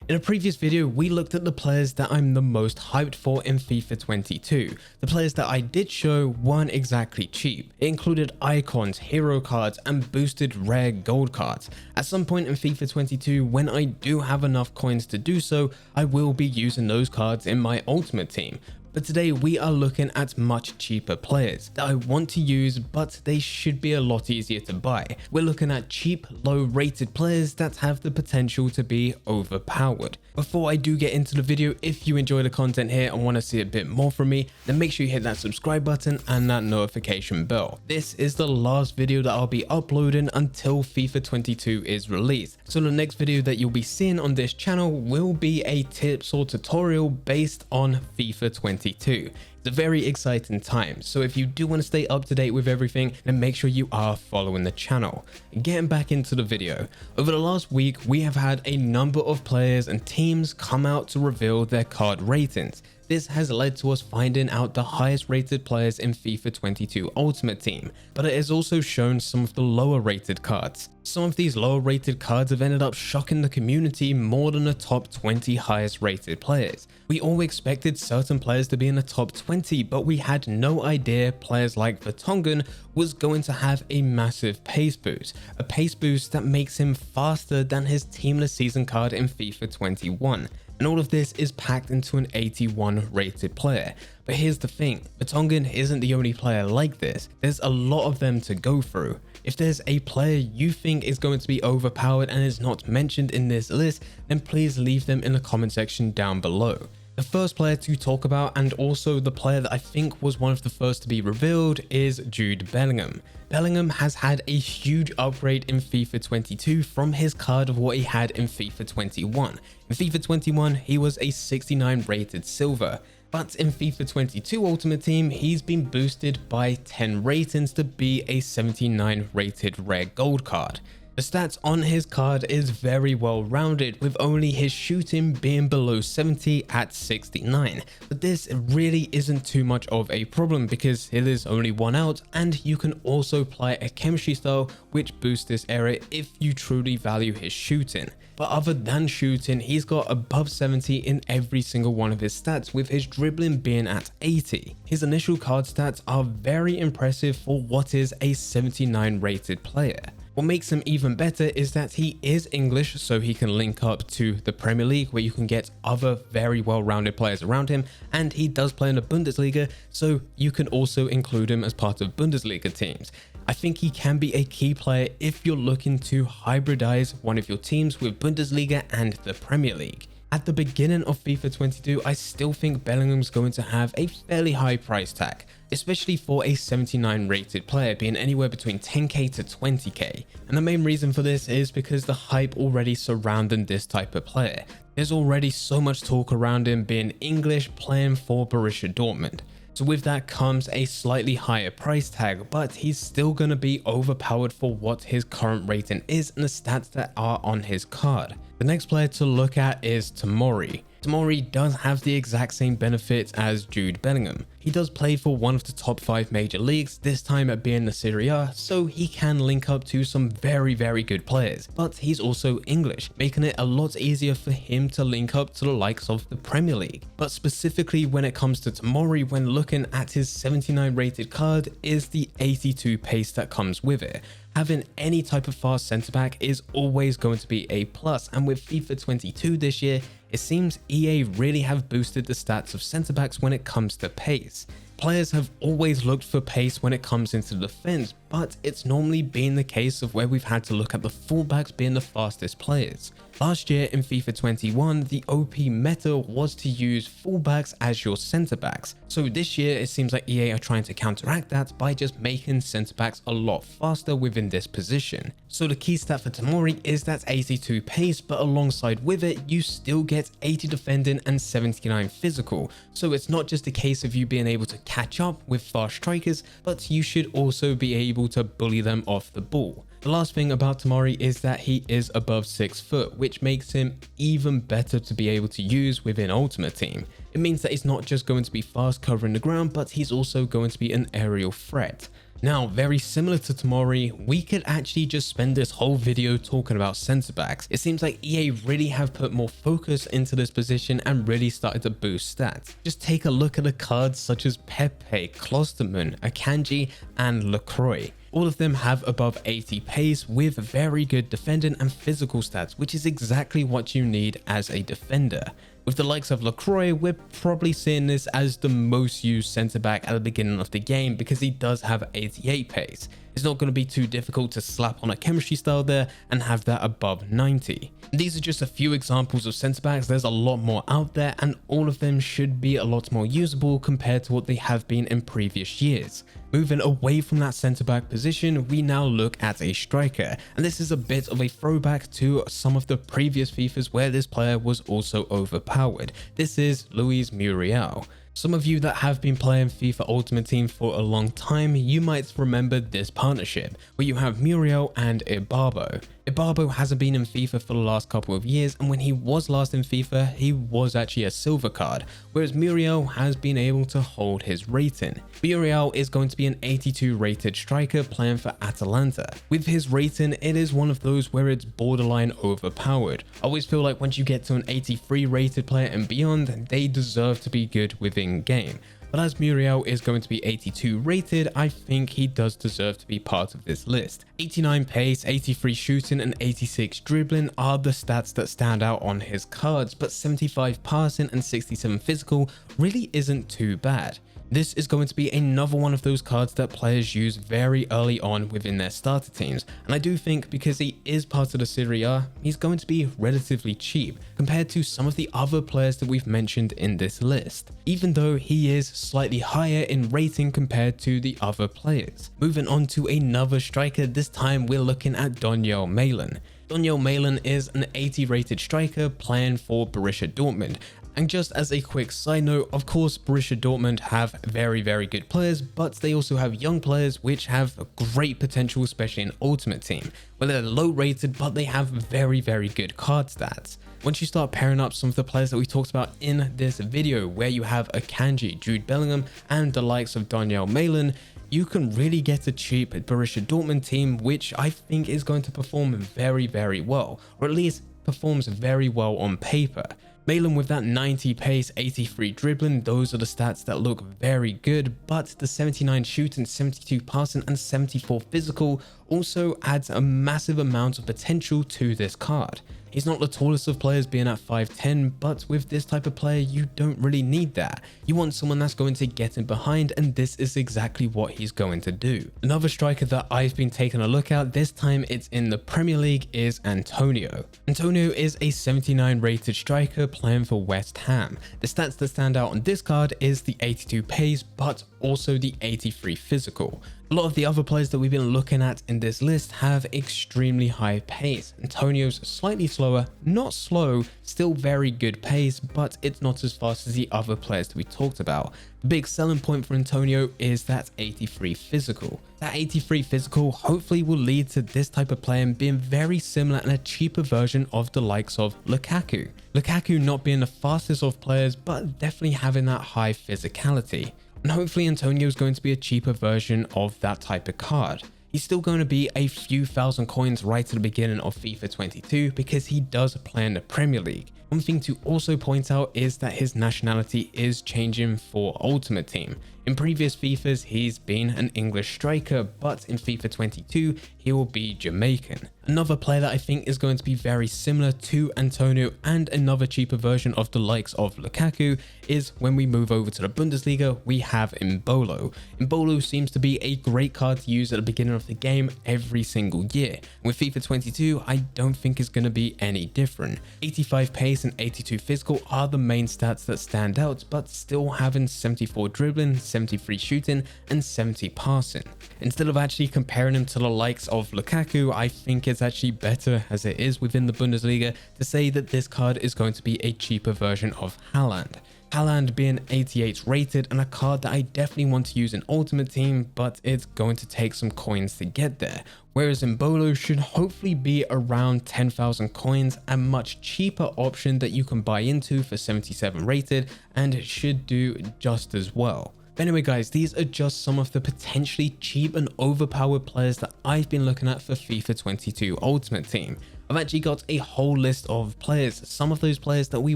In a previous video, we looked at the players that I'm the most hyped for in FIFA 22. The players that I did show weren't exactly cheap. It included icons, hero cards, and boosted rare gold cards. At some point in FIFA 22, when I do have enough coins to do so, I will be using those cards in my ultimate team. But today we are looking at much cheaper players that I want to use, but they should be a lot easier to buy. We're looking at cheap, low rated players that have the potential to be overpowered. Before I do get into the video, if you enjoy the content here and want to see a bit more from me, then make sure you hit that subscribe button and that notification bell. This is the last video that I'll be uploading until FIFA 22 is released. So the next video that you'll be seeing on this channel will be a tips or tutorial based on FIFA 22. It's a very exciting time, so if you do want to stay up to date with everything, then make sure you are following the channel. Getting back into the video, over the last week we have had a number of players and teams come out to reveal their card ratings. This has led to us finding out the highest rated players in FIFA 22 Ultimate Team, but it has also shown some of the lower rated cards. Some of these lower rated cards have ended up shocking the community more than the top 20 highest rated players. We all expected certain players to be in the top 20, but we had no idea players like Vertonghen was going to have a massive pace boost. A pace boost that makes him faster than his teamless season card in FIFA 21. And all of this is packed into an 81 rated player. But here's the thing, Vertonghen isn't the only player like this. There's a lot of them to go through. If there's a player you think is going to be overpowered and is not mentioned in this list, then please leave them in the comment section down below. The first player to talk about, and also the player that I think was one of the first to be revealed, is Jude Bellingham. Bellingham has had a huge upgrade in FIFA 22 from his card of what he had in FIFA 21. In FIFA 21, he was a 69 rated silver. But in FIFA 22 Ultimate Team, he's been boosted by 10 ratings to be a 79 rated rare gold card. The stats on his card is very well rounded, with only his shooting being below 70 at 69. But this really isn't too much of a problem because it is only one out, and you can also apply a chemistry style which boosts this area if you truly value his shooting. But other than shooting, he's got above 70 in every single one of his stats, with his dribbling being at 80. His initial card stats are very impressive for what is a 79 rated player. What makes him even better is that he is English, so he can link up to the Premier League where you can get other very well-rounded players around him, and he does play in the Bundesliga, so you can also include him as part of Bundesliga teams. I think he can be a key player if you're looking to hybridize one of your teams with Bundesliga and the Premier League. At the beginning of FIFA 22, I still think Bellingham's going to have a fairly high price tag, especially for a 79 rated player being anywhere between 10k to 20k. And the main reason for this is because the hype already surrounding this type of player. There's already so much talk around him being English playing for Borussia Dortmund. So with that comes a slightly higher price tag, but he's still going to be overpowered for what his current rating is and the stats that are on his card. The next player to look at is Tomori. Tomori does have the exact same benefits as Jude Bellingham. He does play for one of the top 5 major leagues, this time at being the Serie A, so he can link up to some very good players. But he's also English, making it a lot easier for him to link up to the likes of the Premier League. But specifically when it comes to Tomori, when looking at his 79 rated card, is the 82 pace that comes with it. Having any type of fast centre back is always going to be a plus, and with FIFA 22 this year, it seems EA really have boosted the stats of centre backs when it comes to pace. Players have always looked for pace when it comes into defense, but it's normally been the case of where we've had to look at the fullbacks being the fastest players. Last year in FIFA 21, the OP meta was to use fullbacks as your centre backs. So this year, it seems like EA are trying to counteract that by just making centre backs a lot faster within this position. So the key stat for Tomori is that 82 pace, but alongside with it, you still get 80 defending and 79 physical. So it's not just a case of you being able to catch up with fast strikers, but you should also be able to bully them off the ball. The last thing about Tomori is that he is above 6 foot, which makes him even better to be able to use within Ultimate Team. It means that he's not just going to be fast covering the ground, but he's also going to be an aerial threat. Now, very similar to Tomori, we could actually just spend this whole video talking about centre backs. It seems like EA really have put more focus into this position and really started to boost stats. Just take a look at the cards such as Pepe, Klosterman, Akanji, and LaCroix. All of them have above 80 pace with very good defending and physical stats, which is exactly what you need as a defender. With the likes of LaCroix, we're probably seeing this as the most used centre back at the beginning of the game because he does have 88 pace. It's not going to be too difficult to slap on a chemistry style there and have that above 90. These are just a few examples of centre backs. There's a lot more out there and all of them should be a lot more usable compared to what they have been in previous years. Moving away from that centre back position, we now look at a striker, and this is a bit of a throwback to some of the previous FIFAs where this player was also overpowered. This is Luis Muriel. Some of you that have been playing FIFA Ultimate Team for a long time, you might remember this partnership where you have Muriel and Ibarbo. Ibarbo hasn't been in FIFA for the last couple of years, and when he was last in FIFA, he was actually a silver card, whereas Muriel has been able to hold his rating. Muriel is going to be an 82 rated striker playing for Atalanta. With his rating, it is one of those where it's borderline overpowered. I always feel like once you get to an 83 rated player and beyond, they deserve to be good within game. But as Muriel is going to be 82 rated, I think he does deserve to be part of this list. 89 pace, 83 shooting and 86 dribbling are the stats that stand out on his cards, but 75 passing and 67 physical really isn't too bad. This is going to be another one of those cards that players use very early on within their starter teams, and I do think because he is part of the Serie A, he's going to be relatively cheap compared to some of the other players that we've mentioned in this list, even though he is slightly higher in rating compared to the other players. Moving on to another striker, this time we're looking at Donyell Malen. Donyell Malen is an 80 rated striker playing for Borussia Dortmund. And just as a quick side note, of course, Borussia Dortmund have very good players, but they also have young players which have great potential, especially in Ultimate Team, where they're low rated, but they have very good card stats. Once you start pairing up some of the players that we talked about in this video, where you have Akanji, Jude Bellingham, and the likes of Donyell Malen, you can really get a cheap Borussia Dortmund team, which I think is going to perform very well, or at least performs very well on paper. Malen with that 90 pace, 83 dribbling, those are the stats that look very good, but the 79 shooting, 72 passing and 74 physical also adds a massive amount of potential to this card. He's not the tallest of players being at 5'10", but with this type of player, you don't really need that. You want someone that's going to get in behind, and this is exactly what he's going to do. Another striker that I've been taking a look at, this time it's in the Premier League, is Antonio. Antonio is a 79 rated striker playing for West Ham. The stats that stand out on this card is the 82 pace, but also the 83 physical. A lot of the other players that we've been looking at in this list have extremely high pace. Antonio's slightly slower, not slow, still very good pace, but it's not as fast as the other players that we talked about. The big selling point for Antonio is that 83 physical. That 83 physical hopefully will lead to this type of player being very similar and a cheaper version of the likes of Lukaku. Lukaku not being the fastest of players, but definitely having that high physicality. And hopefully Antonio is going to be a cheaper version of that type of card. He's still going to be a few thousand coins right at the beginning of FIFA 22 because he does play in the Premier League. One thing to also point out is that his nationality is changing for Ultimate Team. In previous FIFAs, he's been an English striker, but in FIFA 22, he will be Jamaican. Another player that I think is going to be very similar to Antonio and another cheaper version of the likes of Lukaku is when we move over to the Bundesliga, we have Mbolo. Mbolo seems to be a great card to use at the beginning of the game every single year. With FIFA 22, I don't think it's going to be any different. 85 pace and 82 physical are the main stats that stand out, but still having 74 dribbling, 73 shooting and 70 passing. Instead of actually comparing him to the likes of Lukaku, I think it's actually better as it is within the Bundesliga to say that this card is going to be a cheaper version of Haaland. Haaland being 88 rated and a card that I definitely want to use in Ultimate Team, but it's going to take some coins to get there. Whereas Mbolo should hopefully be around 10,000 coins, a much cheaper option that you can buy into for 77 rated, and it should do just as well. But anyway guys, these are just some of the potentially cheap and overpowered players that I've been looking at for FIFA 22 Ultimate Team. I've actually got a whole list of players, some of those players that we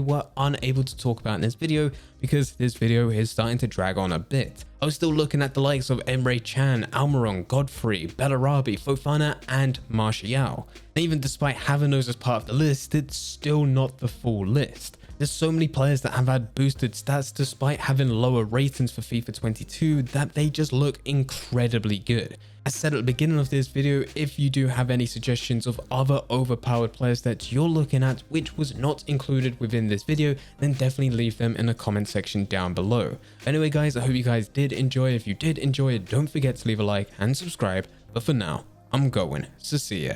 were unable to talk about in this video because this video is starting to drag on a bit. I was still looking at the likes of Emre Can, Almiron, Godfrey, Bellarabi, Fofana and Martial. And even despite having those as part of the list, it's still not the full list. There's so many players that have had boosted stats despite having lower ratings for FIFA 22 that they just look incredibly good. As said at the beginning of this video, if you do have any suggestions of other overpowered players that you're looking at which was not included within this video, then definitely leave them in the comment section down below. Anyway guys, I hope you guys did enjoy. If you did enjoy it, don't forget to leave a like and subscribe. But for now, I'm going. So see ya.